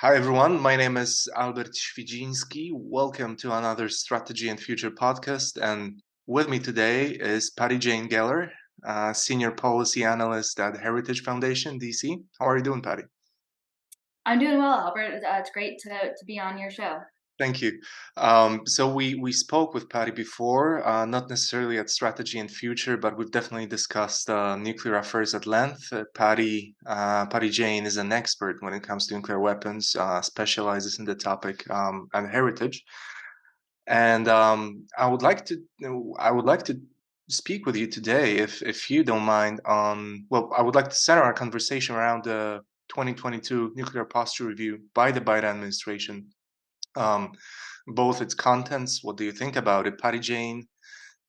Hi everyone, my name is Albert Świdziński. Welcome to another Strategy and Future podcast. And with me today is Patty Jane Geller, Senior Policy Analyst at Heritage Foundation, DC. How are you doing, Patty? I'm doing well, Albert. It's great to be on your show. Thank you. So we spoke with Patty before, not necessarily at Strategy and Future, but we've definitely discussed nuclear affairs at length. Patty Jane is an expert when it comes to nuclear weapons, specializes in the topic at Heritage. And I would like to speak with you today, if you don't mind, on I would like to center our conversation around the 2022 nuclear posture review by the Biden administration, um, both its contents. What do you think about it? Patty Jane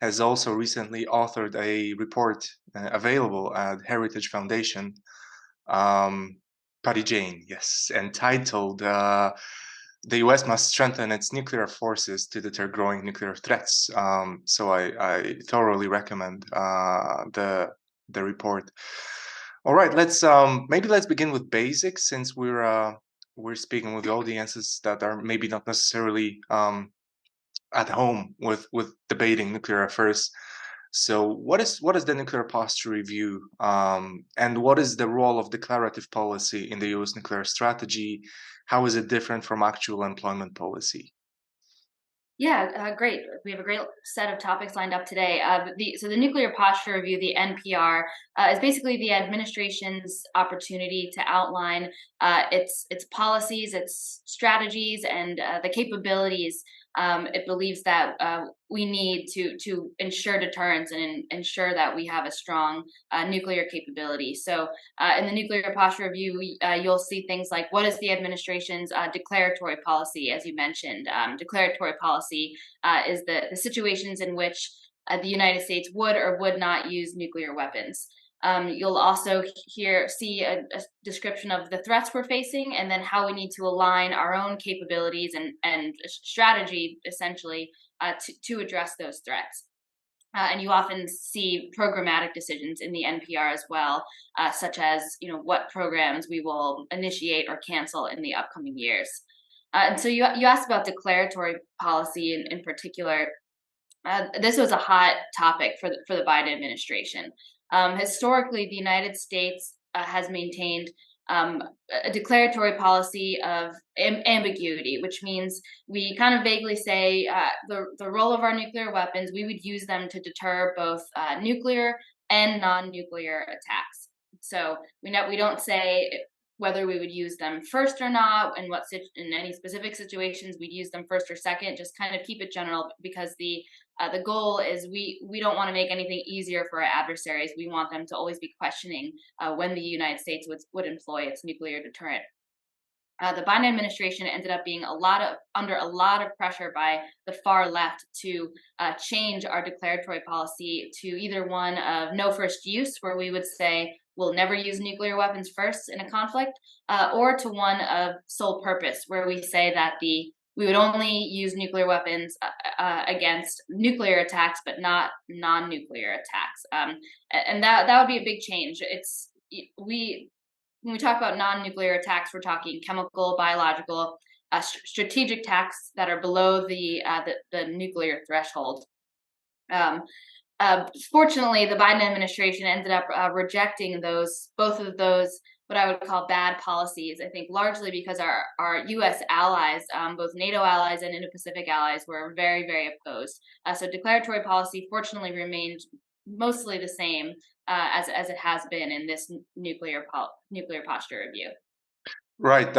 has also recently authored a report available at Heritage Foundation. Um, Patty Jane, yes, entitled "The U.S. Must Strengthen Its Nuclear Forces to Deter Growing Nuclear Threats." So I thoroughly recommend the report. All right, let's begin with basics, since we're speaking with audiences that are maybe not necessarily at home with debating nuclear affairs. So what is the nuclear posture review, and what is the role of declarative policy in the U.S. nuclear strategy? How is it different from actual employment policy? Yeah, great. We have a great set of topics lined up today. The Nuclear Posture Review, the NPR, is basically the administration's opportunity to outline its policies, its strategies, and the capabilities it believes that we need to ensure deterrence and ensure that we have a strong nuclear capability. So, in the Nuclear Posture Review, you'll see things like what is the administration's declaratory policy, as you mentioned. Declaratory policy is the situations in which the United States would or would not use nuclear weapons. You'll also see a description of the threats we're facing, and then how we need to align our own capabilities and strategy, essentially, to address those threats. And you often see programmatic decisions in the NPR as well, such as what programs we will initiate or cancel in the upcoming years. And so you asked about declaratory policy in particular. This was a hot topic for the Biden administration. Historically, the United States has maintained um, a declaratory policy of ambiguity, which means we kind of vaguely say the role of our nuclear weapons. We would use them to deter both nuclear and non-nuclear attacks. So we don't say whether we would use them first or not, and in any specific situations we'd use them first or second. Just kind of keep it general, because the goal is we don't want to make anything easier for our adversaries. We want them to always be questioning when the United States would employ its nuclear deterrent. The Biden administration ended up being under a lot of pressure by the far left to change our declaratory policy to either one of no first use, where we would say we'll never use nuclear weapons first in a conflict, or to one of sole purpose, where we say that we would only use nuclear weapons against nuclear attacks, but not non-nuclear attacks. And that would be a big change. We When we talk about non-nuclear attacks, we're talking chemical, biological, strategic attacks that are below the nuclear threshold. Um, Fortunately, the Biden administration ended up rejecting both of those, what I would call bad policies. I think largely because our U.S. allies, both NATO allies and Indo-Pacific allies, were very, very opposed. So declaratory policy, fortunately, remained mostly the same as it has been in this nuclear posture review. Right.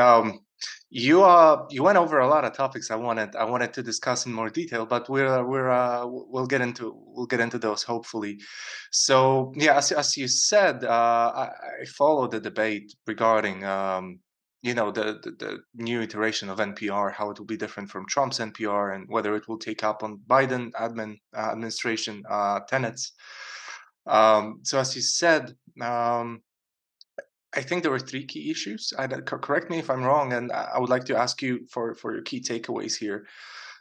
You went over a lot of topics I wanted to discuss in more detail, but we'll get into those hopefully. So yeah, as you said, I followed the debate regarding the new iteration of NPR, how it will be different from Trump's NPR, and whether it will take up on Biden administration tenets. So as you said. I think there were three key issues. Correct me if I'm wrong, and I would like to ask you for your key takeaways here.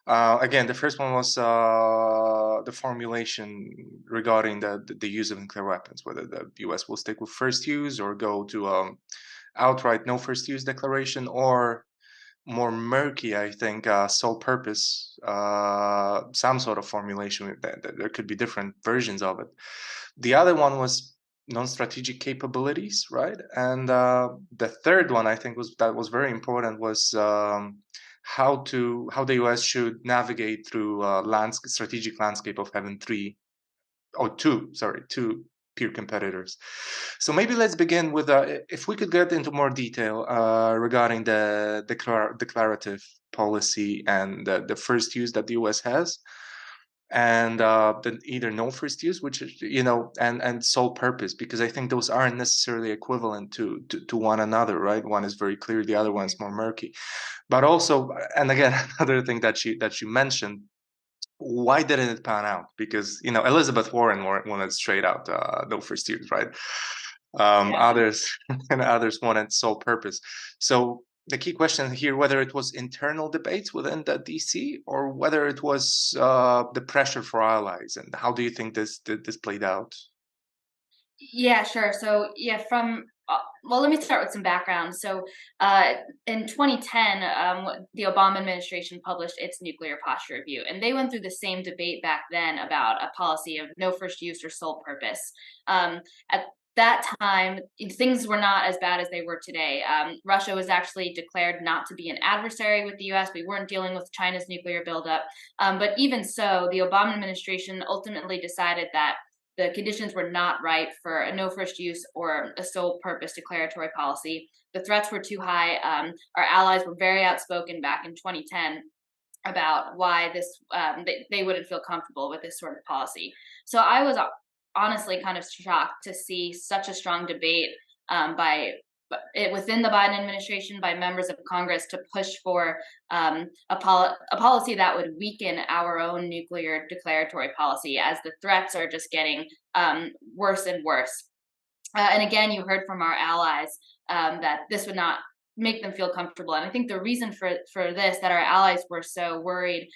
Again, the first one was the formulation regarding the use of nuclear weapons, whether the U.S. will stick with first use or go to outright no first use declaration, or more murky, I think, sole purpose, some sort of formulation that there could be different versions of it. The other one was non-strategic capabilities, right? And the third one I think was very important was how the US should navigate through strategic landscape of having two peer competitors. So maybe let's begin with if we could get into more detail regarding the declarative policy and the first use that the US has, and the either no first use, which is, and sole purpose, because I think those aren't necessarily equivalent to one another, right? One is very clear, the other one is more murky. But also, and again, another thing that you mentioned, why didn't it pan out? Because Elizabeth Warren wanted straight out no first use, right? Yeah. Others and others wanted sole purpose. So the key question here, whether it was internal debates within the DC or whether it was the pressure for allies, and how do you think this played out? Yeah, sure. So, yeah, well, let me start with some background. So, uh, in 2010, the Obama administration published its nuclear posture review, and they went through the same debate back then about a policy of no first use or sole purpose. At that time, things were not as bad as they were today. Russia was actually declared not to be an adversary with the U.S. We weren't dealing with China's nuclear buildup. But even so, the Obama administration ultimately decided that the conditions were not right for a no first use or a sole purpose declaratory policy. The threats were too high. Our allies were very outspoken back in 2010 about why they wouldn't feel comfortable with this sort of policy. So I was honestly kind of shocked to see such a strong debate by within the Biden administration by members of Congress to push for a policy that would weaken our own nuclear declaratory policy as the threats are just getting worse and worse. And again, you heard from our allies that this would not make them feel comfortable. And I think the reason for this, that our allies were so worried,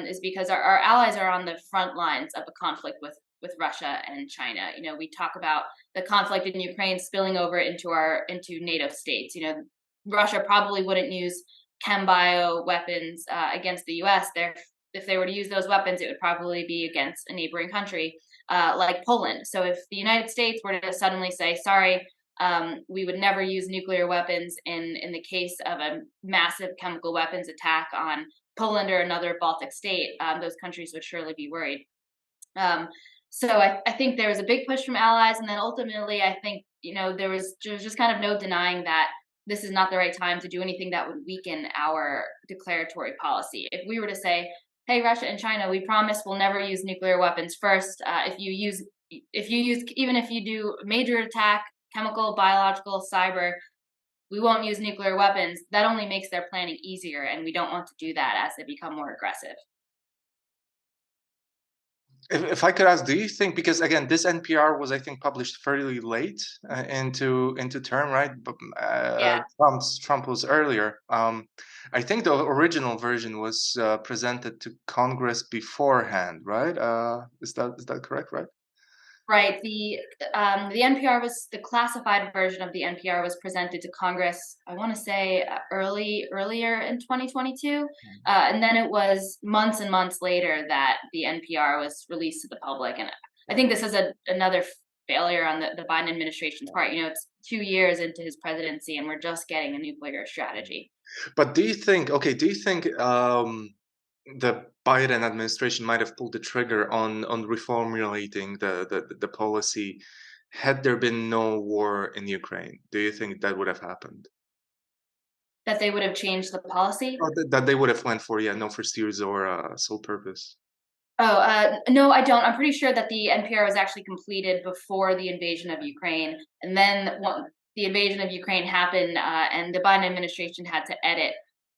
is because our allies are on the front lines of a conflict with Russia and China. We talk about the conflict in Ukraine spilling over into NATO states. Russia probably wouldn't use chem bio weapons against the U.S. If they were to use those weapons, it would probably be against a neighboring country like Poland. So if the United States were to suddenly say, sorry, we would never use nuclear weapons in the case of a massive chemical weapons attack on Poland or another Baltic state, those countries would surely be worried. So I think there was a big push from allies, and then ultimately, I think there was just kind of no denying that this is not the right time to do anything that would weaken our declaratory policy. If we were to say, "Hey, Russia and China, we promise we'll never use nuclear weapons first. Even if you do major attack, chemical, biological, cyber, we won't use nuclear weapons." That only makes their planning easier, and we don't want to do that as they become more aggressive. If I could ask, do you think, because again, this NPR was, I think, published fairly late into term, right? But Yeah. Trump was earlier. I think the original version was presented to Congress beforehand, right? Is that correct, right? Right. The NPR was the classified version of the NPR was presented to Congress. I want to say earlier in 2022, and then it was months and months later that the NPR was released to the public. And I think this is another failure on the Biden administration's part. It's 2 years into his presidency, and we're just getting a nuclear strategy. But do you think the Biden administration might have pulled the trigger on reformulating the policy had there been no war in Ukraine? Do you think that would have happened? That they would have changed the policy. Or that they would have went for, yeah, no first use or sole purpose? Oh, no, I don't. I'm pretty sure that the NPR was actually completed before the invasion of Ukraine, and then the invasion of Ukraine happened, and the Biden administration had to edit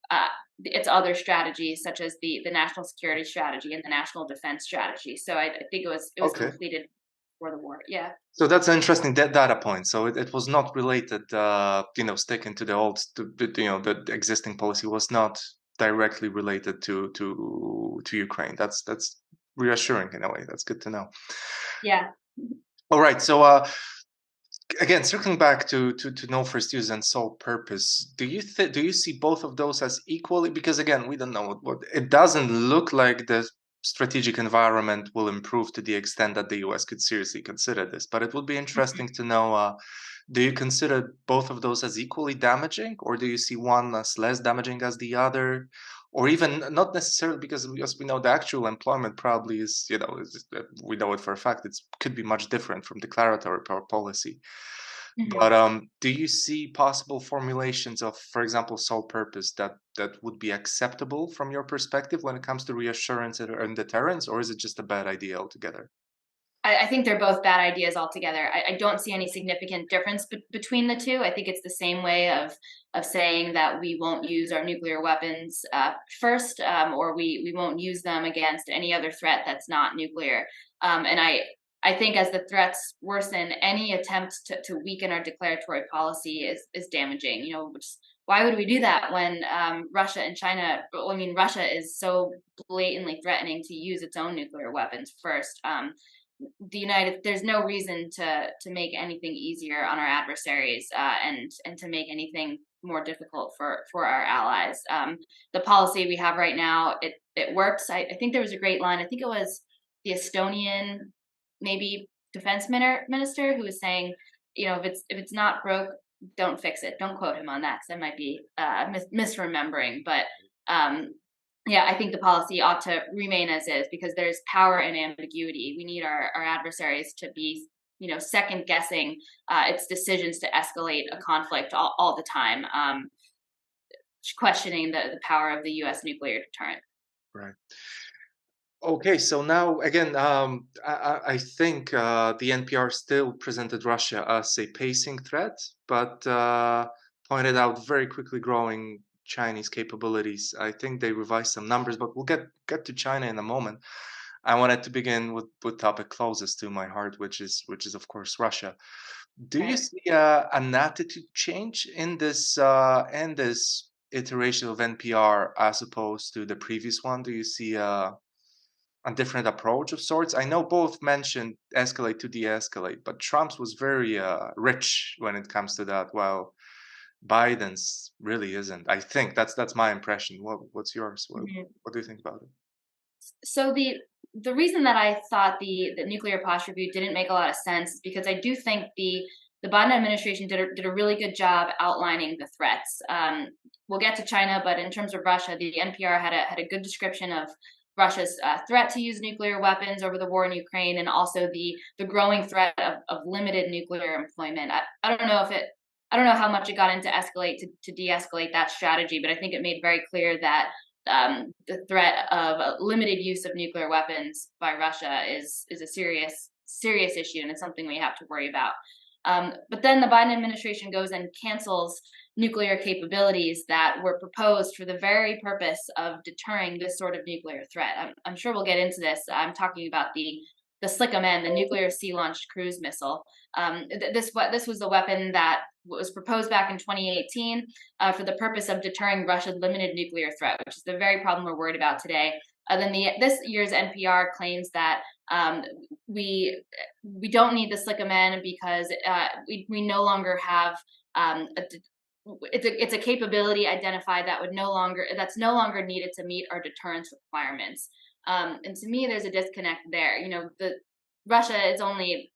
uh, its other strategies, such as the national security strategy and the national defense strategy. So I think it was Okay. completed before the war. Yeah. So that's an interesting data point. So it was not related, sticking to the the existing policy was not directly related to Ukraine. That's reassuring in a way. That's good to know. Yeah. All right. So again, circling back to no first use and sole purpose, do you see both of those as equally? Because again, we don't know what it doesn't look like the strategic environment will improve to the extent that the US could seriously consider this. But it would be interesting to know, do you consider both of those as equally damaging, or do you see one as less damaging as the other? Or even not necessarily, because as we know, the actual employment probably is, we know it for a fact, it could be much different from declaratory policy. Mhm. But do you see possible formulations of, for example, sole purpose that would be acceptable from your perspective when it comes to reassurance and deterrence, or is it just a bad idea altogether? I think they're both bad ideas altogether. I don't see any significant difference between the two. I think it's the same way of saying that we won't use our nuclear weapons first, or we won't use them against any other threat that's not nuclear. And I think as the threats worsen, any attempt to weaken our declaratory policy is damaging. Why would we do that when Russia and China? I mean, Russia is so blatantly threatening to use its own nuclear weapons first. There's no reason to make anything easier on our adversaries, and to make anything more difficult for our allies. The policy we have right now, it works. I think there was a great line. I think it was the Estonian, maybe defense minister, who was saying, if it's not broke, don't fix it. Don't quote him on that, because I might be misremembering. But um, yeah, I think the policy ought to remain as is, because there's power in ambiguity. We need our adversaries to be, second guessing its decisions to escalate a conflict all the time, questioning the power of the U.S. nuclear deterrent. Right. Okay, so now again, I think the NPR still presented Russia as a pacing threat, but pointed out very quickly growing Chinese capabilities. I think they revised some numbers, but we'll get to China in a moment. I wanted to begin with topic closest to my heart, which is of course Russia. Do you Right. see an attitude change in this iteration of NPR as opposed to the previous one? Do you see a different approach of sorts? I know both mentioned escalate to de-escalate, but Trump's was very rich when it comes to that, while Biden's really isn't. I think that's my impression. What's yours? Mhm. What do you think about it? So the reason that I thought the nuclear posture review didn't make a lot of sense is because I do think the Biden administration did a really good job outlining the threats. We'll get to China, but in terms of Russia, the NPR had a good description of Russia's threat to use nuclear weapons over the war in Ukraine, and also the growing threat of limited nuclear employment. I don't know if it. I don't know how much it got into escalate to de-escalate that strategy, but I think it made very clear that the threat of a limited use of nuclear weapons by Russia is a serious issue, and it's something we have to worry about. But then the Biden administration goes and cancels nuclear capabilities that were proposed for the very purpose of deterring this sort of nuclear threat. I'm sure we'll get into this. I'm talking about the SLICM-N, the nuclear sea-launched cruise missile. This was a weapon that was proposed back in 2018 for the purpose of deterring Russia's limited nuclear threat, which is the very problem we're worried about today. Then this year's NPR claims that we don't need the SLICM-N because we no longer have it's a capability identified that's no longer needed to meet our deterrence requirements. And to me, there's a disconnect there. Russia is only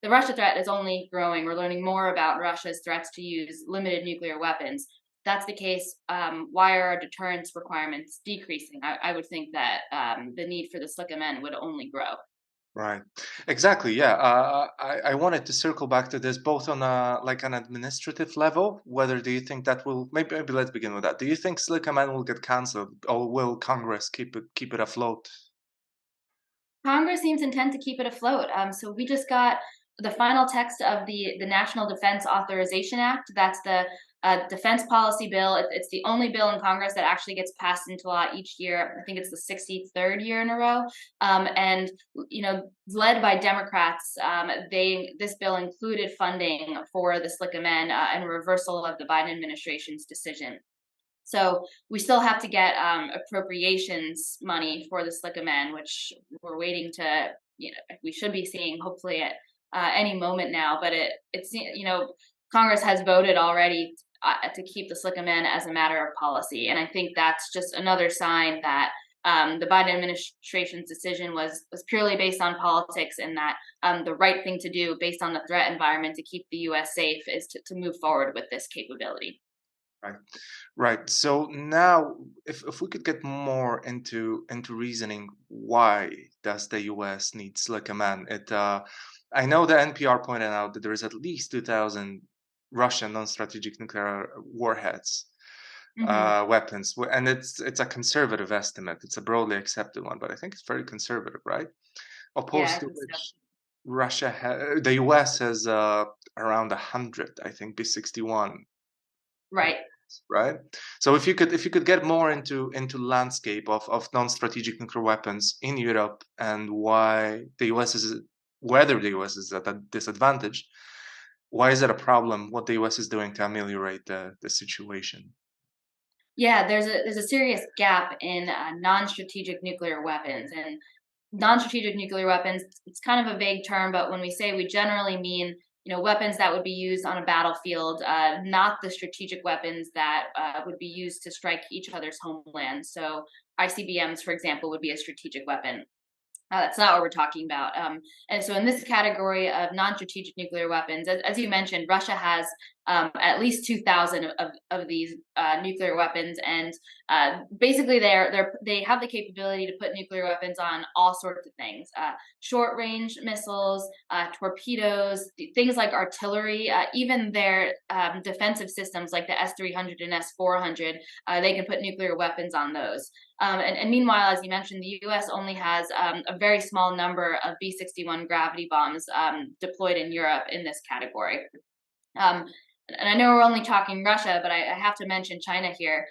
the Russia threat is only growing. We're learning more about Russia's threats to use limited nuclear weapons. If that's the case, why are our deterrence requirements decreasing? I would think that the need for the SLICM-N would only grow. Right. Exactly. Yeah. I wanted to circle back to this both on like an administrative level. Whether do you think that will maybe let's begin with that. Do you think Silicon Man will get cancelled, or will Congress keep it afloat? Congress seems intent to keep it afloat. So we just got the final text of the National Defense Authorization Act. That's the defense policy bill. It's the only bill in Congress that actually gets passed into law each year. I think it's the 63rd year in a row. And led by Democrats, this bill included funding for the SLICM-N and reversal of the Biden administration's decision. So we still have to get appropriations money for the SLICM-N, which we're waiting to. We should be seeing hopefully any moment now. But it's Congress has voted already to keep the Slickaman as a matter of policy, and I think that's just another sign that the Biden administration's decision was purely based on politics, and that the right thing to do based on the threat environment to keep the U.S. safe is to move forward with this capability. Right. Right. So now, if we could get more into reasoning, why does the U.S. need Slick Command? I know the NPR pointed out that there is at least 2,000 Russian non-strategic nuclear warheads, Hmm. weapons, and it's a conservative estimate. It's a broadly accepted one, but I think it's very conservative, right? Yeah, Opposed I to think so. which the U.S. has around 100, I think, B-61, Right. right? So if you could get more into landscape of non-strategic nuclear weapons in Europe, and whether the US is at a disadvantage, why is it a problem? What the US is doing to ameliorate the situation? Yeah, there's a serious gap in non-strategic nuclear weapons, and non-strategic nuclear weapons. It's kind of a vague term, but when we say, we generally mean weapons that would be used on a battlefield, not the strategic weapons that would be used to strike each other's homeland. So ICBMs, for example, would be a strategic weapon. That's not what we're talking about. And so, in this category of non-strategic nuclear weapons, as you mentioned, Russia has at least 2,000 of these nuclear weapons, and basically they have the capability to put nuclear weapons on all sorts of things: short-range missiles, torpedoes, things like artillery, even their defensive systems like the S-300 and S-400. They can put nuclear weapons on those. And meanwhile, as you mentioned, the U.S. only has a very small number of B-61 gravity bombs deployed in Europe in this category. Um, and I know we're only talking Russia, but I have to mention China here.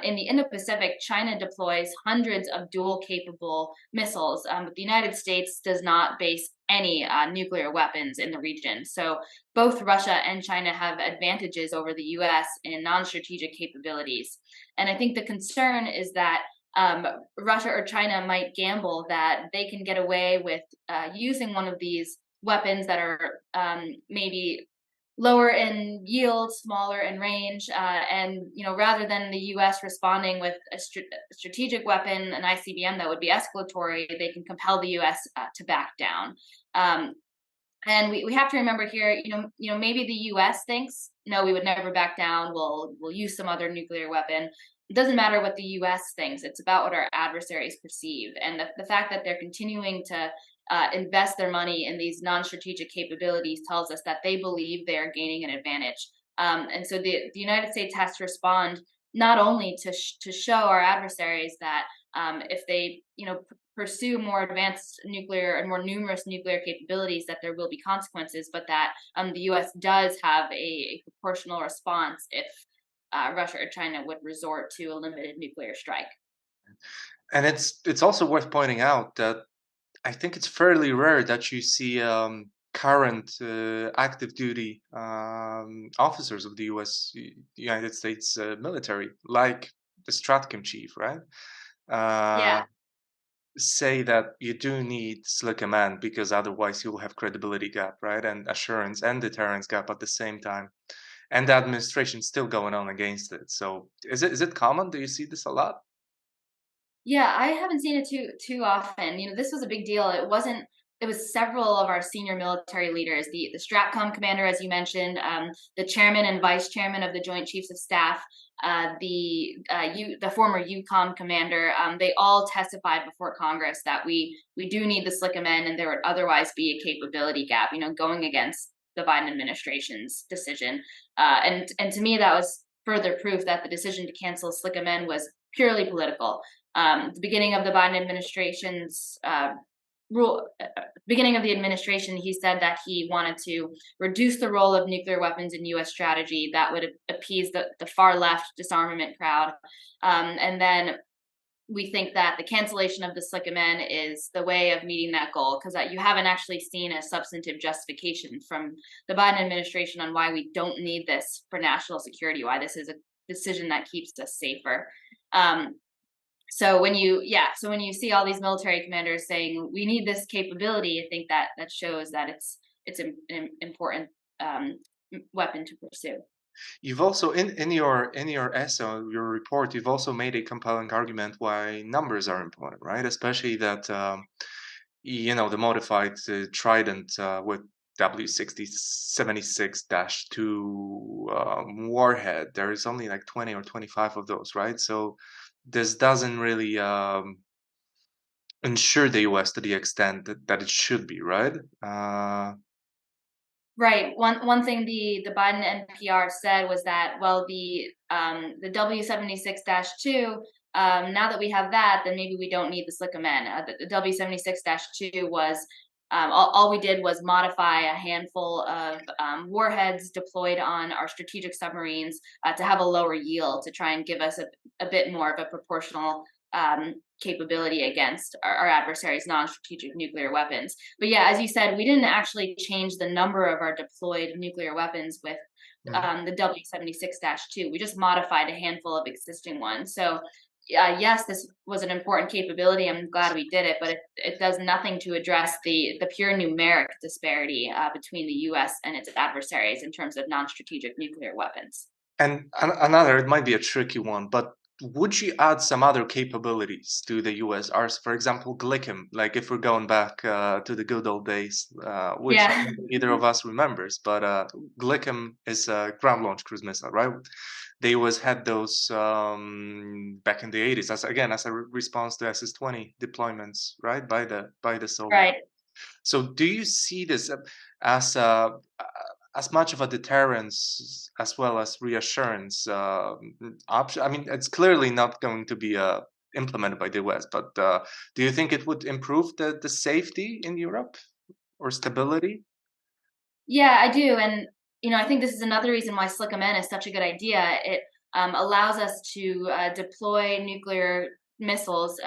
In the Indo-Pacific, China deploys hundreds of dual-capable missiles, but the United States does not base any nuclear weapons in the region. So both Russia and China have advantages over the U.S. in non-strategic capabilities. And I think the concern is that um, Russia or China might gamble that they can get away with using one of these weapons that are maybe lower in yield, smaller in range, and rather than the U.S. responding with a strategic weapon, an ICBM that would be escalatory, they can compel the U.S. To back down. Um, and we have to remember here, maybe the U.S. thinks, no, we would never back down. We'll use some other nuclear weapon. It doesn't matter what the U.S. thinks. It's about what our adversaries perceive, and the fact that they're continuing to invest their money in these non-strategic capabilities tells us that they believe they are gaining an advantage. And so the United States has to respond not only to show our adversaries that if they pursue more advanced nuclear and more numerous nuclear capabilities, that there will be consequences, but that the U.S. does have a proportional response if Russia or China would resort to a limited nuclear strike. And it's also worth pointing out that I think it's fairly rare that you see current active duty officers of the United States military, like the Stratcom chief, right? Yeah. Uh, say that you do need slick command because otherwise you'll have credibility gap, right? And assurance and deterrence gap at the same time. And the administration's still going on against it. So is it common? Do you see this a lot? Yeah, I haven't seen it too often. This was a big deal. It was several of our senior military leaders, the Stratcom commander, as you mentioned, the chairman and vice chairman of the Joint Chiefs of Staff, the former UCOM commander. They all testified before Congress that we do need the SLCMN, and there would otherwise be a capability gap. Going against the Biden administration's decision, and to me that was further proof that the decision to cancel SLCMN was purely political. The beginning of the Biden administration's beginning of the administration, he said that he wanted to reduce the role of nuclear weapons in U.S. strategy. That would appease the far left disarmament crowd. And then we think that the cancellation of the SLCMN is the way of meeting that goal, because you haven't actually seen a substantive justification from the Biden administration on why we don't need this for national security, why this is a decision that keeps us safer. Um, so when you see all these military commanders saying we need this capability, I think that shows that it's an important um, weapon to pursue. You've also in your essay, your report, you've also made a compelling argument why numbers are important, right? Especially that the modified Trident with W6076-2 warhead. There is only like 20 or 25 of those, right? So this doesn't really ensure the US to the extent that it should be, right? Right. One thing the Biden NPR said was that, well, the W76-2, now that we have that, then maybe we don't need the SLCM-N. The W76-2 was, all we did was modify a handful of warheads deployed on our strategic submarines to have a lower yield, to try and give us a bit more of a proportional capability against our adversaries' non-strategic nuclear weapons. But yeah, as you said, we didn't actually change the number of our deployed nuclear weapons with Mm. the W76-2. We just modified a handful of existing ones. So yes, this was an important capability. I'm glad we did it, but it does nothing to address the pure numeric disparity between the U.S. and its adversaries in terms of non-strategic nuclear weapons. And another, it might be a tricky one, but would you add some other capabilities to the US Arsenal? For example, Glickem, like if we're going back to the good old days, which I Yeah, don't think either of us remembers, but Glickem is a ground launch cruise missile, right? They always had those back in the 80s, as a response to SS-20 deployments, right, by the Soviet. right. So do you see this as a as much of a deterrence as well as reassurance option? I mean, it's clearly not going to be implemented by the US, but do you think it would improve the safety in Europe or stability? Yeah, I do, and I think this is another reason why SLCM-N is such a good idea. It allows us to deploy nuclear missiles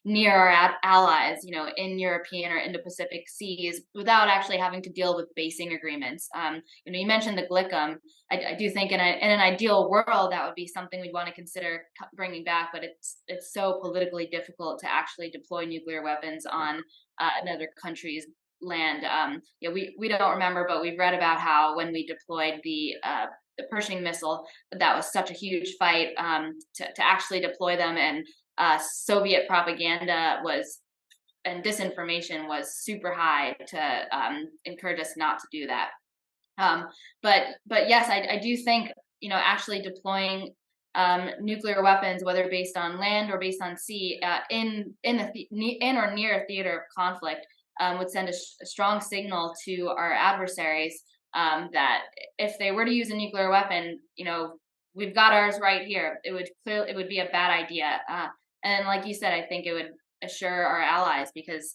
near our allies, in European or Indo-Pacific seas, without actually having to deal with basing agreements. You mentioned the Glickem. I do think in an ideal world that would be something we'd want to consider bringing back, but it's so politically difficult to actually deploy nuclear weapons on another country's land. We don't remember, but we've read about how when we deployed the Pershing missile, that was such a huge fight to actually deploy them, and Soviet propaganda was and disinformation was super high to encourage us not to do that. But yes, I do think actually deploying nuclear weapons, whether based on land or based on sea, in or near a theater of conflict, would send a strong signal to our adversaries that if they were to use a nuclear weapon, we've got ours right here. It would be a bad idea. And like you said, I think it would assure our allies because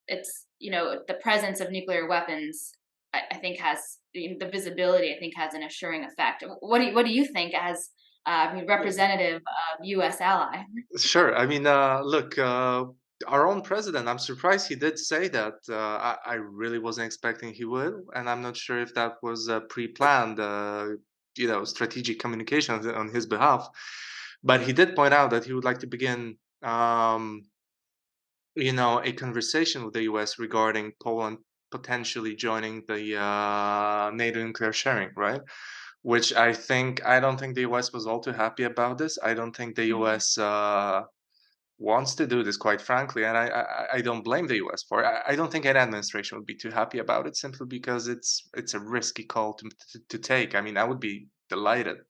it's the presence of nuclear weapons. I think has the visibility. I think has an assuring effect. What do you think as representative of U.S. ally? Sure. I mean, look, our own president, I'm surprised he did say that. I really wasn't expecting he would, and I'm not sure if that was pre-planned, strategic communication on his behalf. But he did point out that he would like to begin, a conversation with the U.S. regarding Poland potentially joining the NATO nuclear sharing, right? Which I don't think the US was all too happy about this. I don't think the Mhm. US wants to do this, quite frankly, and I don't blame the US for it. I don't think any administration would be too happy about it, simply because it's a risky call to take. I mean, I would be delighted.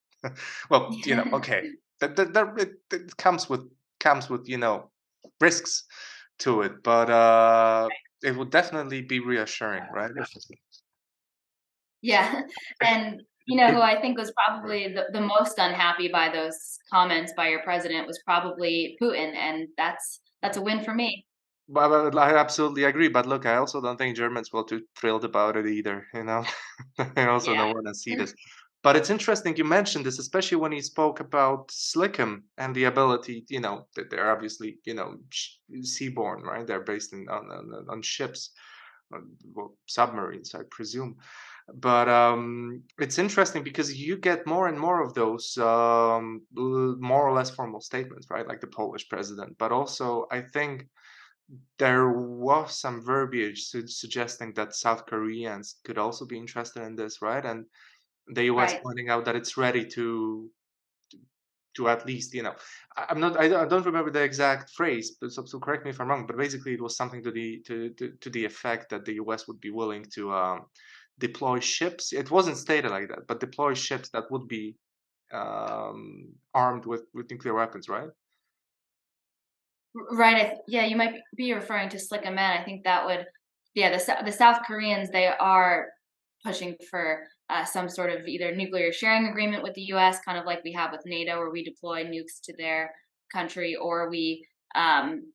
Well, okay, it comes with risks to it, but it would definitely be reassuring, right? Yeah, and who I think was probably the most unhappy by those comments by your president was probably Putin, and that's a win for me. But I absolutely agree. But look, I also don't think Germans will too thrilled about it either. I also Yeah. don't want to see this. But it's interesting you mentioned this, especially when you spoke about Slickum and the ability. That they're obviously seaborne, right? They're based on ships, well, submarines, I presume. But it's interesting because you get more and more of those more or less formal statements, right? Like the Polish president, but also I think there was some verbiage suggesting that South Koreans could also be interested in this, right? And the US Right. pointing out that it's ready to at least, I'm not, I don't remember the exact phrase, but so correct me if I'm wrong, but basically it was something to the effect that the US would be willing to deploy ships. It wasn't stated like that, but deploy ships that would be armed with nuclear weapons, right? Right. Yeah, you might be referring to Slick Man. I think that would, yeah, the South Koreans, they are pushing for some sort of either nuclear sharing agreement with the U.S., kind of like we have with NATO, where we deploy nukes to their country, um,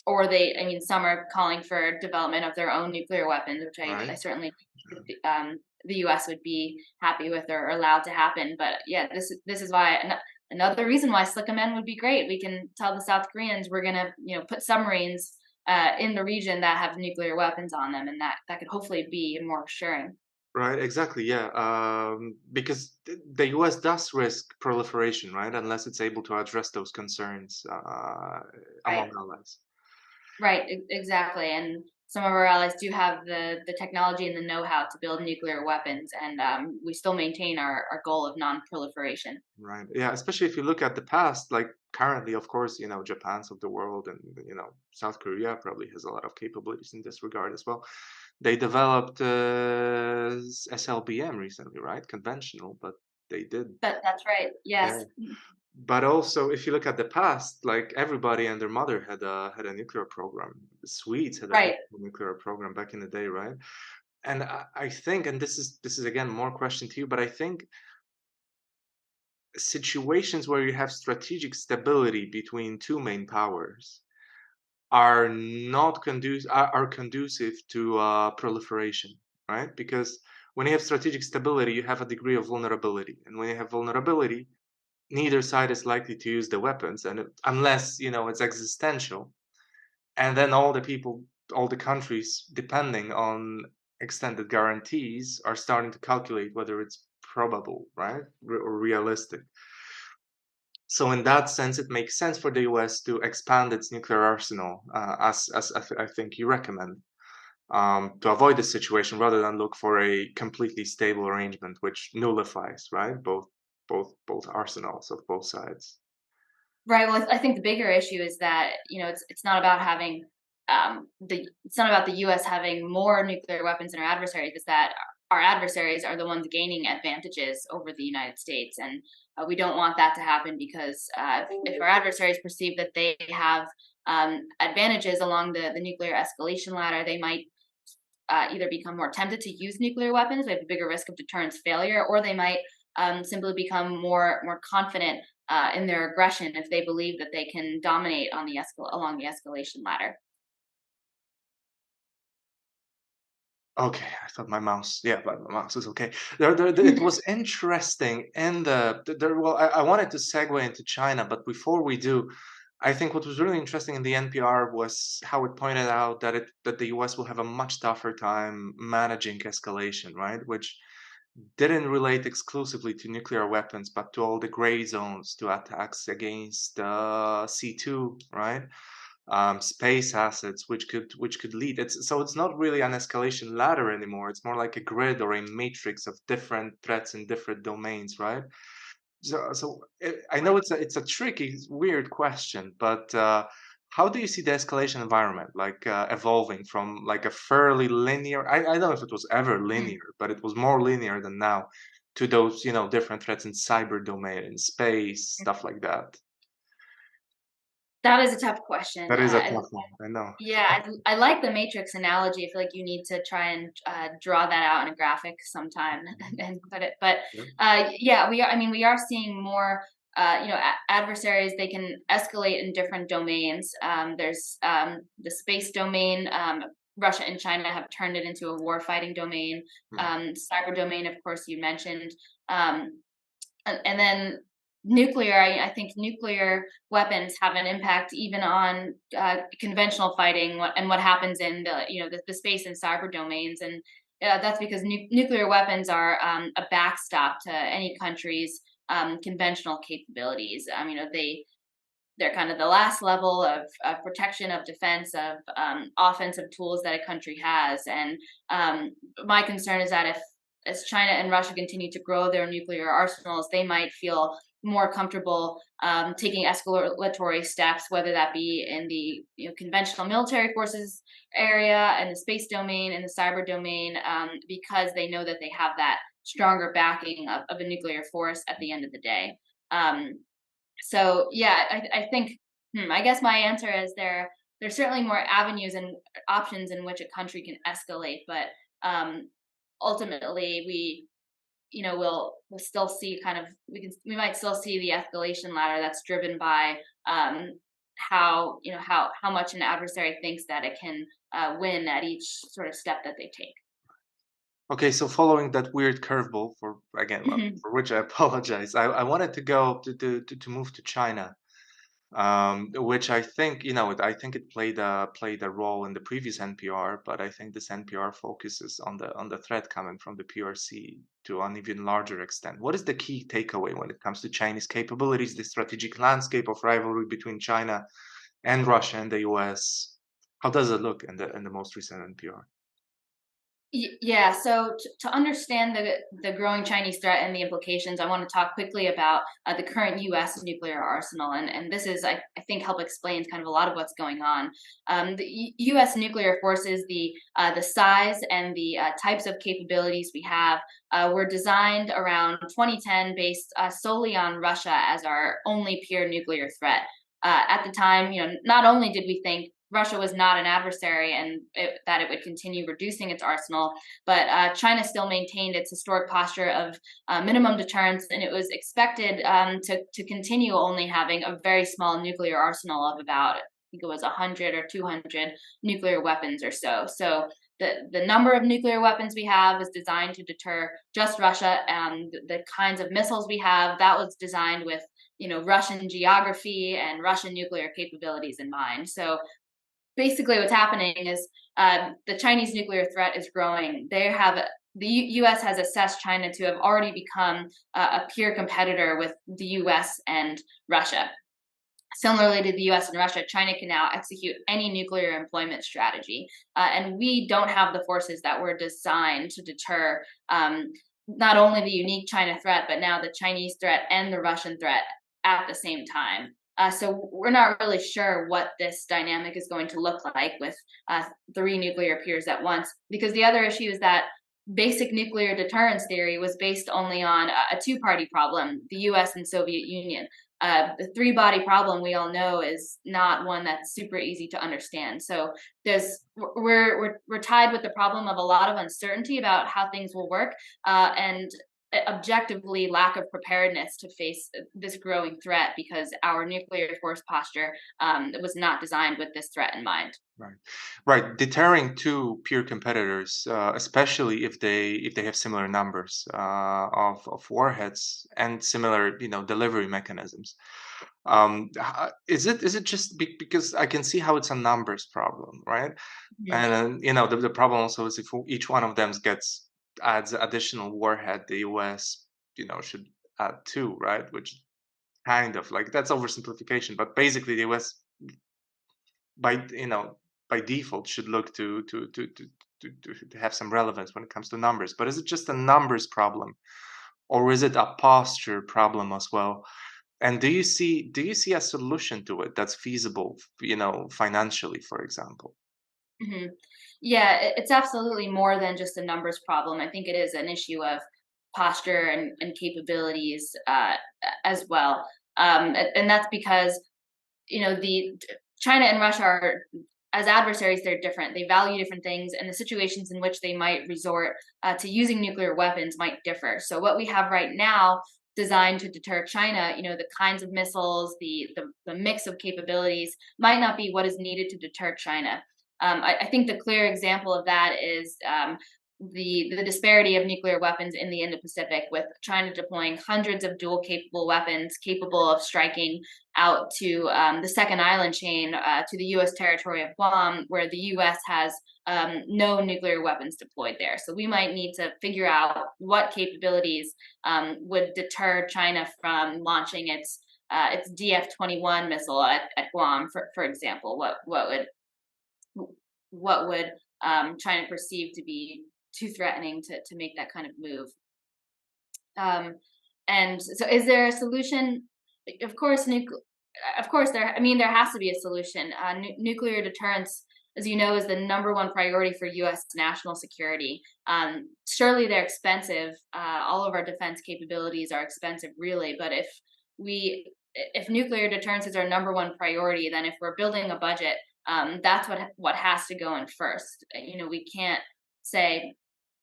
or they, I mean, some are calling for development of their own nuclear weapons, which I Right. certainly think the U.S. would be happy with or allowed to happen. But yeah, this is why another reason why Slickamen would be great. We can tell the South Koreans we're gonna put submarines in the region that have nuclear weapons on them, and that could hopefully be more assuring. Right, exactly, yeah. Because the US does risk proliferation, right? Unless it's able to address those concerns Right. among allies. Right, exactly, and some of our allies do have the technology and the know-how to build nuclear weapons, and we still maintain our goal of non-proliferation. Right. Yeah, especially if you look at the past, like currently, of course, Japan's of the world and, South Korea probably has a lot of capabilities in this regard as well. They developed SLBM recently, right? Conventional, but they did. That's right. Yeah. Yes. But also, if you look at the past, like everybody and their mother had a nuclear program. The Swedes had a Right. big nuclear program back in the day, right? And I think, and this is again more question to you, but I think situations where you have strategic stability between two main powers are not are conducive to proliferation, right? Because when you have strategic stability, you have a degree of vulnerability, and when you have vulnerability, neither side is likely to use the weapons, and unless it's existential, and then all the countries, depending on extended guarantees, are starting to calculate whether it's probable, right, or realistic. So in that sense, it makes sense for the US to expand its nuclear arsenal, as I think you recommend, to avoid this situation rather than look for a completely stable arrangement which nullifies, right, both arsenals of both sides. Right, well, I think the bigger issue is that, it's not about having, it's not about the US having more nuclear weapons than our adversaries, it's that our adversaries are the ones gaining advantages over the United States, and, we don't want that to happen because, if our adversaries perceive that they have, advantages along the nuclear escalation ladder, they might, either become more tempted to use nuclear weapons, they have a bigger risk of deterrence failure, or they might, simply become more confident in their aggression if they believe that they can dominate on along the escalation ladder. Okay, I thought my mouse. Yeah, but my mouse is okay. It was interesting, and there. Well, I wanted to segue into China, but before we do, I think what was really interesting in the NPR was how it pointed out that the US will have a much tougher time managing escalation, right? Which didn't relate exclusively to nuclear weapons, but to all the gray zones, to attacks against C2, right? Space assets, which could lead. It's not really an escalation ladder anymore. It's more like a grid or a matrix of different threats in different domains, right? I know Right. it's a tricky, weird question, but how do you see the escalation environment like evolving from like a fairly linear? I don't know if it was ever Mm. linear, but it was more linear than now to those different threats in cyber domain, in space, stuff like that. That is a tough question. That is a tough one. I know. Yeah, I like the matrix analogy. I feel like you need to try and draw that out in a graphic sometime and put it. But Yeah. yeah, we are. I mean, we are seeing more. Adversaries, they can escalate in different domains. There's the space domain. Russia and China have turned it into a war fighting domain. Mhm. Cyber domain, of course, you mentioned. Um, and then nuclear, I think nuclear weapons have an impact even on conventional fighting and what happens in the space and cyber domains, and that's because nuclear weapons are a backstop to any country's conventional capabilities. They they're kind of the last level of protection, of defense, of offensive tools that a country has. And my concern is that if as China and Russia continue to grow their nuclear arsenals, they might feel more comfortable taking escalatory steps, whether that be in the conventional military forces area, in the space domain, in the cyber domain, because they know that they have that stronger backing of a nuclear force at the end of the day. Um, so yeah, I think I guess my answer is there's certainly more avenues and options in which a country can escalate, but ultimately we'll still see kind of we might still see the escalation ladder that's driven by how much an adversary thinks that it can win at each sort of step that they take. Okay, so following that weird curveball for again, for which I apologize, I wanted to go to move to China, which I think I think it played a role in the previous NPR, but I think this NPR focuses on the threat coming from the PRC to an even larger extent. What is the key takeaway when it comes to Chinese capabilities, the strategic landscape of rivalry between China and Russia and the US? How does it look in the most recent NPR? Yeah, so to understand the growing Chinese threat and the implications, I want to talk quickly about the current U.S. nuclear arsenal, and this is I think help explains kind of a lot of what's going on. The U.S. nuclear forces, the size and the types of capabilities we have, were designed around 2010, based solely on Russia as our only pure nuclear threat. At the time, not only did we think Russia was not an adversary and that it would continue reducing its arsenal, but China still maintained its historic posture of minimum deterrence, and it was expected to continue only having a very small nuclear arsenal of about, I think it was 100 or 200 nuclear weapons or so. So the number of nuclear weapons we have is designed to deter just Russia, and the kinds of missiles we have, that was designed with Russian geography and Russian nuclear capabilities in mind. So basically what's happening is the Chinese nuclear threat is growing. U.S. has assessed China to have already become a peer competitor with the U.S. and Russia. Similarly to the U.S. and Russia, China can now execute any nuclear employment strategy, and we don't have the forces that were designed to deter not only the unique China threat, but now the Chinese threat and the Russian threat at the same time. So we're not really sure what this dynamic is going to look like with three nuclear peers at once, because the other issue is that basic nuclear deterrence theory was based only on a two-party problem, the US and Soviet Union. The three-body problem, we all know, is not one that's super easy to understand. So we're tied with the problem of a lot of uncertainty about how things will work, and objectively lack of preparedness to face this growing threat, because our nuclear force posture was not designed with this threat in mind. Right, right. Deterring two peer competitors, especially if they have similar numbers of warheads and similar delivery mechanisms. Is it just because I can see how it's a numbers problem, right? Mhm. And the problem also is if each one of them adds additional warhead, the US should add two, right? Which kind of like that's oversimplification, but basically the US by by default should look to have some relevance when it comes to numbers. But is it just a numbers problem, or is it a posture problem as well? And do you see a solution to it that's feasible, financially, for example? Mhm. Yeah, it's absolutely more than just a numbers problem. I think it is an issue of posture and capabilities as well. And that's because the China and Russia are, as adversaries, they're different. They value different things, and the situations in which they might resort to using nuclear weapons might differ. So what we have right now, designed to deter China, the kinds of missiles, the mix of capabilities, might not be what is needed to deter China. I think the clear example of that is the disparity of nuclear weapons in the Indo-Pacific, with China deploying hundreds of dual capable weapons capable of striking out to the second island chain, to the U.S. territory of Guam, where the U.S. has no nuclear weapons deployed there. So we might need to figure out what capabilities would deter China from launching its its DF-21 missile at Guam, for example, what would China perceive to be too threatening to make that kind of move? Um, and so, is there a solution? Of course, of course, there. I mean, there has to be a solution. Nuclear deterrence, as you know, is the number one priority for U.S. national security. Surely, they're expensive. All of our defense capabilities are expensive, really. But we, if nuclear deterrence is our number one priority, then if we're building a budget, that's what has to go in first. We can't say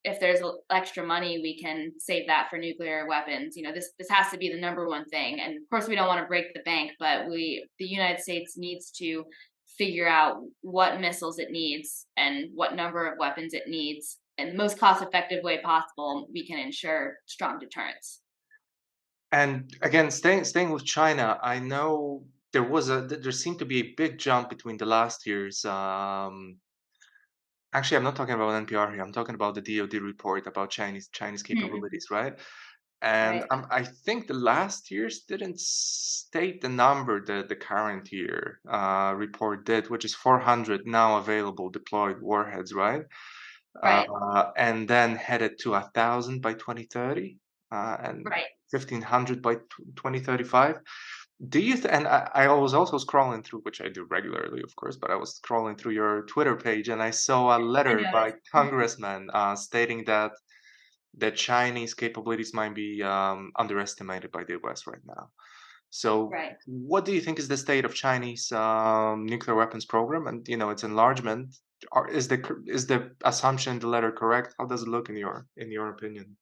if there's extra money, we can save that for nuclear weapons. This has to be the number one thing. And of course, we don't want to break the bank, but the United States needs to figure out what missiles it needs and what number of weapons it needs, and the most cost effective way possible we can ensure strong deterrence. And again, staying with China, I know there seemed to be a big jump between the last year's. Actually, I'm not talking about NPR here. I'm talking about the DoD report about Chinese Mhm. capabilities, right? And Right, I think the last year's didn't state the number that the current year report did, which is 400 now available deployed warheads, right? right, And then headed to 1,000 by 2030, and right. 1,500 by 2035. Do you and I was also scrolling through, which I do regularly, of course, but I was scrolling through your Twitter page and I saw a I letter by noticed. congressman stating that the Chinese capabilities might be underestimated by the US right now. So, Right. what do you think is the state of Chinese nuclear weapons program and its enlargement? Is the assumption in the letter correct? How does it look in your opinion?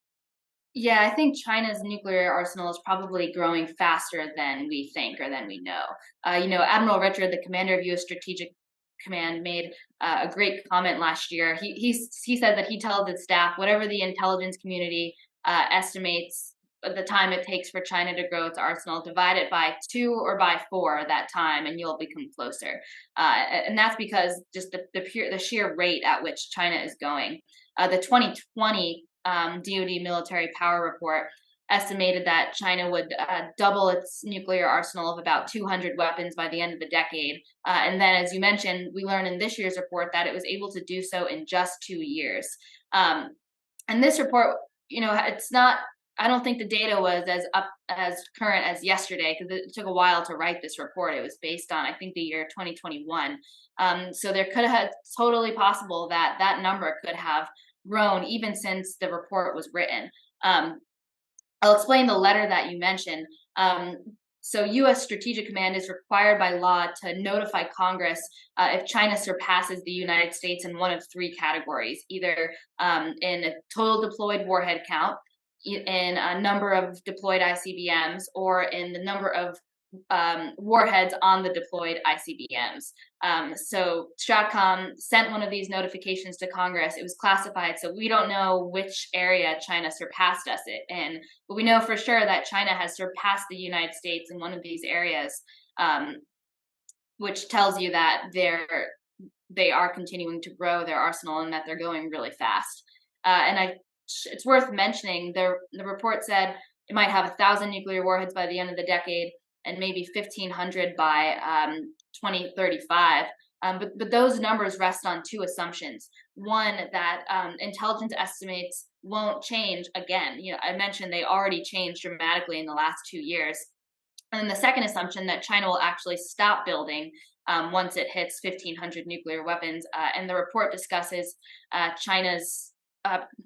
Yeah, I think China's nuclear arsenal is probably growing faster than we think or than we know. Admiral Richard, the commander of U.S. Strategic Command, made a great comment last year. He said that he tells his staff whatever the intelligence community estimates the time it takes for China to grow its arsenal, divide it by two or by four that time, and you'll become closer. And that's because just the sheer rate at which China is going. The 2020 DoD military power report estimated that China would double its nuclear arsenal of about 200 weapons by the end of the decade. And then, as you mentioned, we learned in this year's report that it was able to do so in just 2 years. Um, and this report, it's not. I don't think the data was as current as yesterday because it took a while to write this report. It was based on, I think, the year 2021. So there could have totally possible that that number could have grown even since the report was written. Um, I'll explain the letter that you mentioned. So, U.S. Strategic Command is required by law to notify Congress if China surpasses the United States in one of three categories, either in a total deployed warhead count, in a number of deployed ICBMs, or in the number of warheads on the deployed ICBMs. So Stratcom sent one of these notifications to Congress. It was classified, so we don't know which area China surpassed us in, but we know for sure that China has surpassed the United States in one of these areas, um, which tells you that they are continuing to grow their arsenal and that they're going really fast. It's worth mentioning the report said it might have 1,000 nuclear warheads by the end of the decade and maybe 1,500 by 2035. But those numbers rest on two assumptions. One, that intelligence estimates won't change again. I mentioned they already changed dramatically in the last 2 years. And the second assumption that China will actually stop building once it hits 1,500 nuclear weapons. And the report discusses China's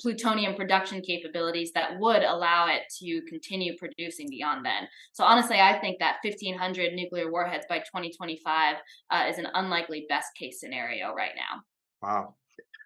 plutonium production capabilities that would allow it to continue producing beyond then. So honestly, I think that 1,500 nuclear warheads by 2025 is an unlikely best case scenario right now. Wow.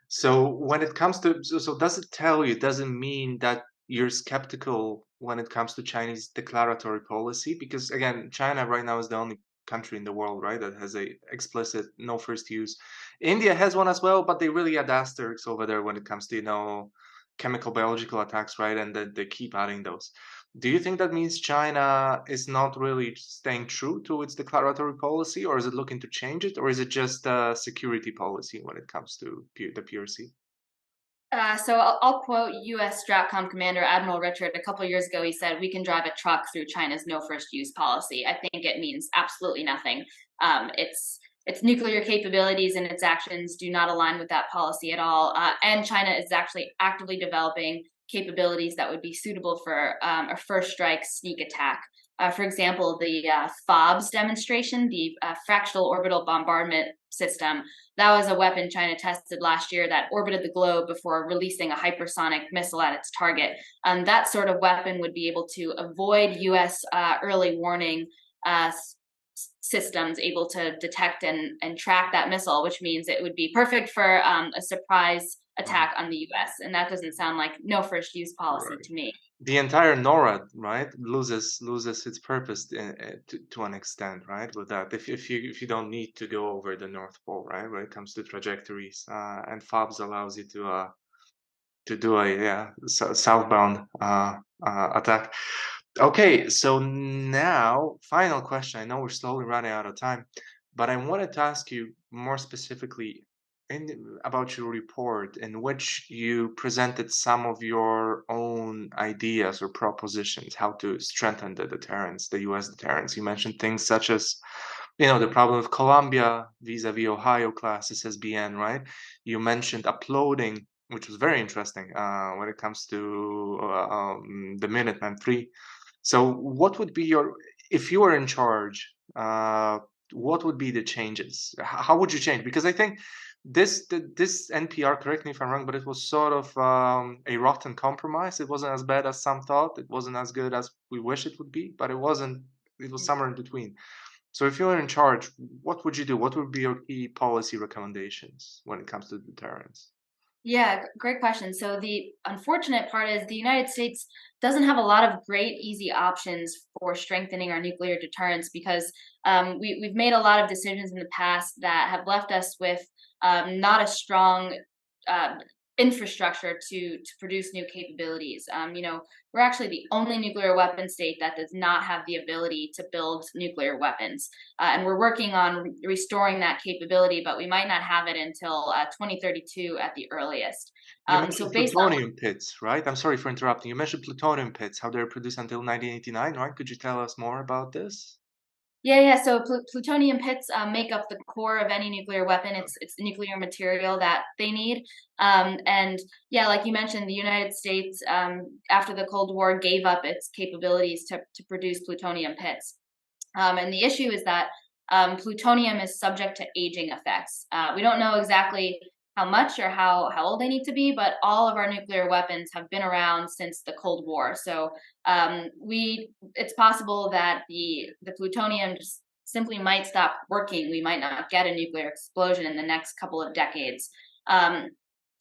So when it comes to does it tell you, does it mean that you're skeptical when it comes to Chinese declaratory policy? Because again, China right now is the only country in the world, right, that has a explicit no first use. India has one as well, but they really add asterisks over there when it comes to, chemical biological attacks, right? And that they keep adding those. Do you think that means China is not really staying true to its declaratory policy, or is it looking to change it, or is it just a security policy when it comes to the PRC? So I'll quote U.S. Stratcom Commander Admiral Richard. A couple of years ago, he said, "We can drive a truck through China's no first use policy." I think it means absolutely nothing. Its nuclear capabilities and its actions do not align with that policy at all. And China is actually actively developing capabilities that would be suitable for a first strike sneak attack. For example, the FOBS demonstration, the fractional orbital bombardment system, that was a weapon China tested last year that orbited the globe before releasing a hypersonic missile at its target. That sort of weapon would be able to avoid U.S. Early warning systems able to detect and track that missile, which means it would be perfect for a surprise Wow. attack on the U.S. And that doesn't sound like no first use policy Right. to me. The entire NORAD, right, loses its purpose to an extent, right? With that, if you don't need to go over the North Pole, right, when it comes to trajectories, and FOBS allows you to do a southbound attack. Okay, so now final question. I know we're slowly running out of time, but I wanted to ask you more specifically about your report in which you presented some of your own ideas or propositions how to strengthen the deterrence, the U.S. deterrence. You mentioned things such as, the problem of Colombia vis-a-vis Ohio class SSBN, right? You mentioned uploading, which was very interesting when it comes to the Minuteman 3. So, what would be if you were in charge, what would be the changes? How would you change? Because I think this NPR, correct me if I'm wrong, but it was sort of a rotten compromise. It wasn't as bad as some thought. It wasn't as good as we wish it would be, but it wasn't. It was somewhere in between. So, if you were in charge, what would you do? What would be your key policy recommendations when it comes to deterrence? Yeah, great question. So the unfortunate part is the United States doesn't have a lot of great, easy options for strengthening our nuclear deterrence because we've made a lot of decisions in the past that have left us with not a strong uh, infrastructure to produce new capabilities. We're actually the only nuclear weapon state that does not have the ability to build nuclear weapons. And we're working on restoring that capability, but we might not have it until 2032 at the earliest. You So mentioned based on plutonium pits, right? I'm sorry for interrupting. You mentioned plutonium pits, how they're produced until 1989, right? Could you tell us more about this? Yeah. So plutonium pits make up the core of any nuclear weapon. It's the nuclear material that they need. And yeah, like you mentioned, the United States after the Cold War gave up its capabilities to produce plutonium pits. And the issue is that plutonium is subject to aging effects. We don't know exactly how much or how old they need to be, but all of our nuclear weapons have been around since the Cold War. So it's possible that the plutonium just simply might stop working. We might not get a nuclear explosion in the next couple of decades. Um,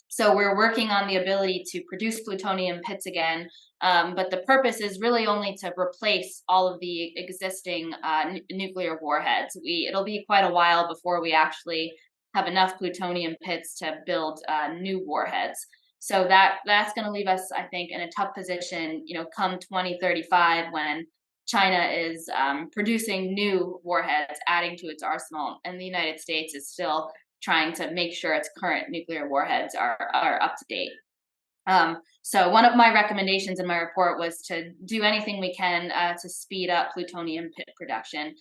so we're working on the ability to produce plutonium pits again, but the purpose is really only to replace all of the existing nuclear warheads. It'll be quite a while before we actually have enough plutonium pits to build new warheads. So that's going to leave us, I think, in a tough position. Come 2035 when China is producing new warheads, adding to its arsenal, and the United States is still trying to make sure its current nuclear warheads are up to date. So one of my recommendations in my report was to do anything we can to speed up plutonium pit production.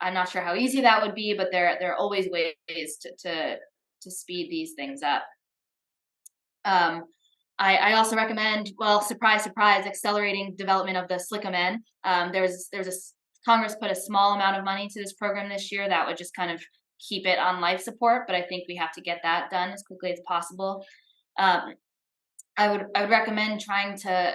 I'm not sure how easy that would be, but there are always ways to speed these things up. Um, I also recommend, well, surprise, surprise, accelerating development of the SLICM-N. Congress put a small amount of money to this program this year that would just kind of keep it on life support, but I think we have to get that done as quickly as possible. Um, I would recommend trying to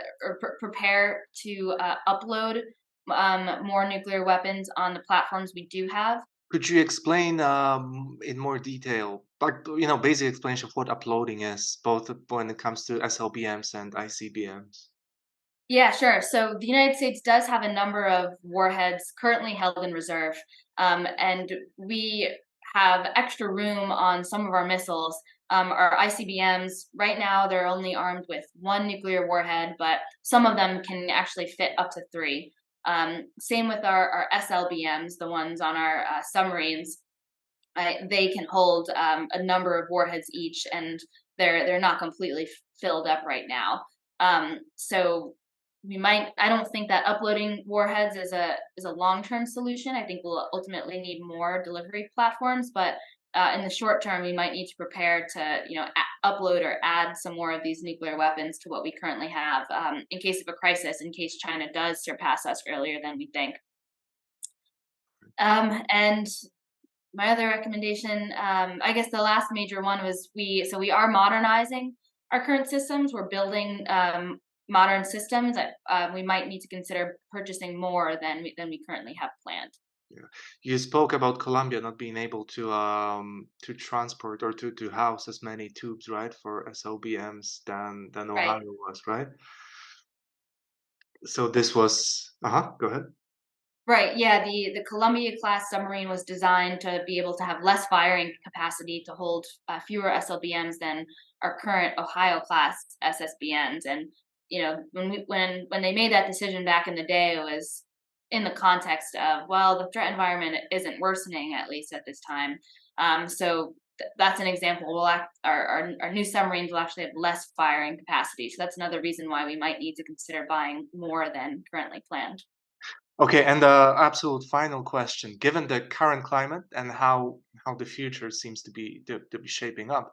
prepare to upload more nuclear weapons on the platforms we do have. Could you explain in more detail, like, basic explanation of what uploading is, both when it comes to SLBMs and ICBMs? Yeah, sure. So the United States does have a number of warheads currently held in reserve, and we have extra room on some of our missiles. Our ICBMs, right now, they're only armed with one nuclear warhead, but some of them can actually fit up to three. Same with our SLBMs, the ones on our submarines. They can hold a number of warheads each, and they're not completely filled up right now. So we might. I don't think that uploading warheads is a long term solution. I think we'll ultimately need more delivery platforms, but in the short term, we might need to prepare to upload or add some more of these nuclear weapons to what we currently have in case of a crisis. In case China does surpass us earlier than we think. And my other recommendation, I guess the last major one was we are modernizing our current systems. We're building modern systems that we might need to consider purchasing more than we currently have planned. Yeah. You spoke about Colombia not being able to transport or to house as many tubes, right, for SLBMs than Right. Ohio was, right? So this was go ahead. Right. Yeah. The Columbia class submarine was designed to be able to have less firing capacity to hold fewer SLBMs than our current Ohio class SSBNs. And when they made that decision back in the day, it was in the context of, well, the threat environment isn't worsening, at least at this time. So that's an example. Our new submarines will actually have less firing capacity. So that's another reason why we might need to consider buying more than currently planned. Okay, and the absolute final question, given the current climate and how the future seems to be shaping up,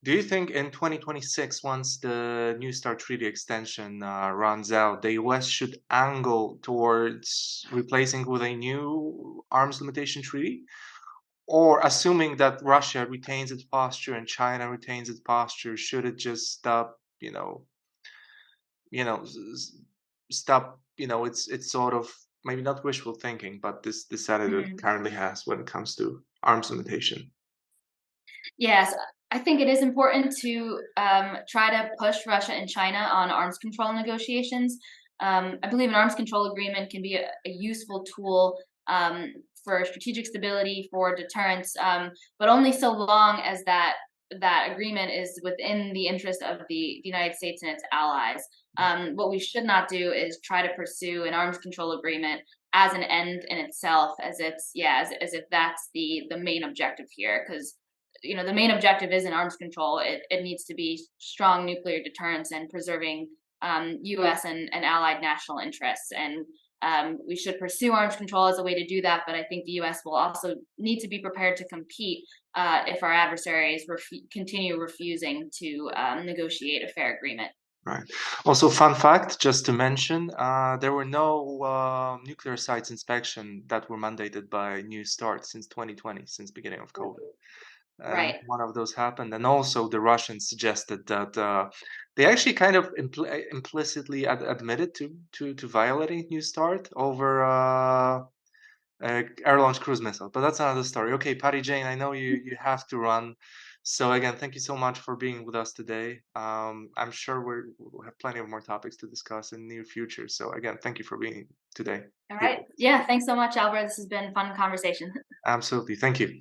do you think in 2026, once the New START treaty extension runs out, the US should angle towards replacing with a new arms limitation treaty? Or assuming that Russia retains its posture and China retains its posture, should it just stop, you know, s- s- stop, it's sort of maybe not wishful thinking, but this attitude it Mhm. currently has when it comes to arms limitation. Yes, I think it is important to try to push Russia and China on arms control negotiations. I believe an arms control agreement can be a useful tool for strategic stability, for deterrence, but only so long as that agreement is within the interest of the United States and its allies. What we should not do is try to pursue an arms control agreement as an end in itself, as if that's the main objective here, because the main objective isn't arms control. It needs to be strong nuclear deterrence and preserving U.S. and allied national interests. And we should pursue arms control as a way to do that. But I think the U.S. will also need to be prepared to compete if our adversaries continue refusing to negotiate a fair agreement. Right. Also, fun fact, just to mention, there were no nuclear sites inspection that were mandated by New START since 2020, since beginning of COVID. And Right. one of those happened. And also, the Russians suggested that they actually kind of implicitly admitted to violating New START over air-launched cruise missile. But that's another story. Okay, Patty Jane, I know you have to run. So again, thank you so much for being with us today. I'm sure we'll have plenty of more topics to discuss in the near future. So again, thank you for being today All here right. with us. Yeah. Thanks so much, Albert. This has been a fun conversation. Absolutely. Thank you.